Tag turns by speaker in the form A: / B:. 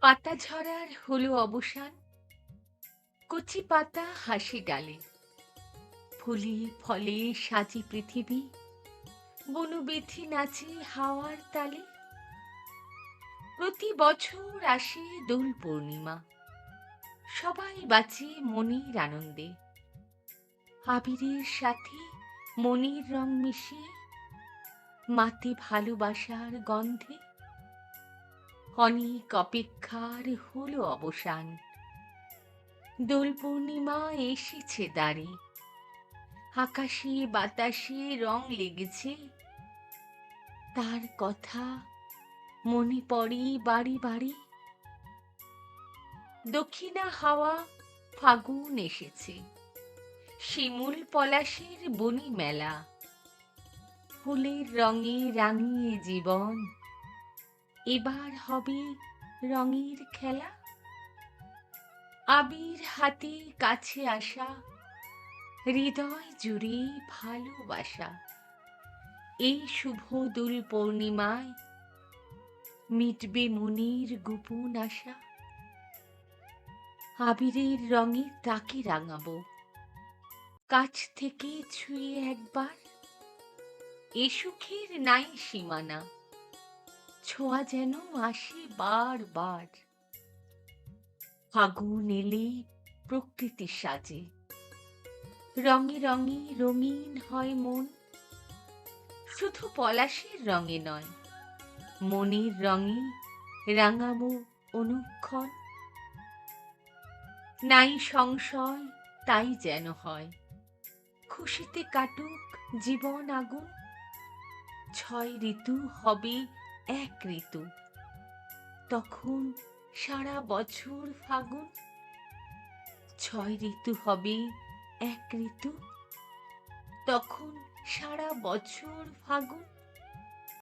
A: পাতা ঝরার হলো অবসান, কচি পাতা হাসি ডালে, ফুলে ফলে সাজি পৃথিবী, বনবিথি নাচে হাওয়ার তালে। প্রতি বছর আসে দোল পূর্ণিমা, সবাই বাঁচে মনের আনন্দে, আবিরের সাথে মনের রং মিশিয়ে, মাতে ভালোবাসার গন্ধে। অনেক অপেক্ষার হলো অবসান, দোল পূর্ণিমা এসেছে দ্বারে, আকাশে বাতাসে রং লেগেছে, তার কথা মনে পড়ে বাড়ি বাড়ি। দক্ষিণা হাওয়া ফাগুন এসেছে, শিমুল পলাশের বনি মেলা, ফুলের রঙে রাঙিয়ে জীবন, এবার হবে রঙের খেলা। আবির হাতে কাছে আসা, হৃদয় জুড়ে ভালোবাসা, এই শুভ দোল পূর্ণিমায় মিটবে মনের গোপন আশা। আবিরের রঙে তাকে রাঙাবো, কাছ থেকে ছুঁয়ে একবার, এ সুখের নাই সীমানা, ছোঁয়া যেন আসে বারবার। ফাগুন এলে প্রকৃতি সাজে, রঙে রঙে রঙিন হয় মন, শুধু পলাশের রঙে নয়, মনের রঙে রাঙাবো অনুক্ষণ। নাই সংশয় তাই যেন হয়, খুশিতে কাটুক জীবন আগুন, ছয় ঋতু হবে এক ঋতু, তখন সারা বছর ফাগুন। ছয় ঋতু হবে এক ঋতু, তখন সারা বছর ফাগুন।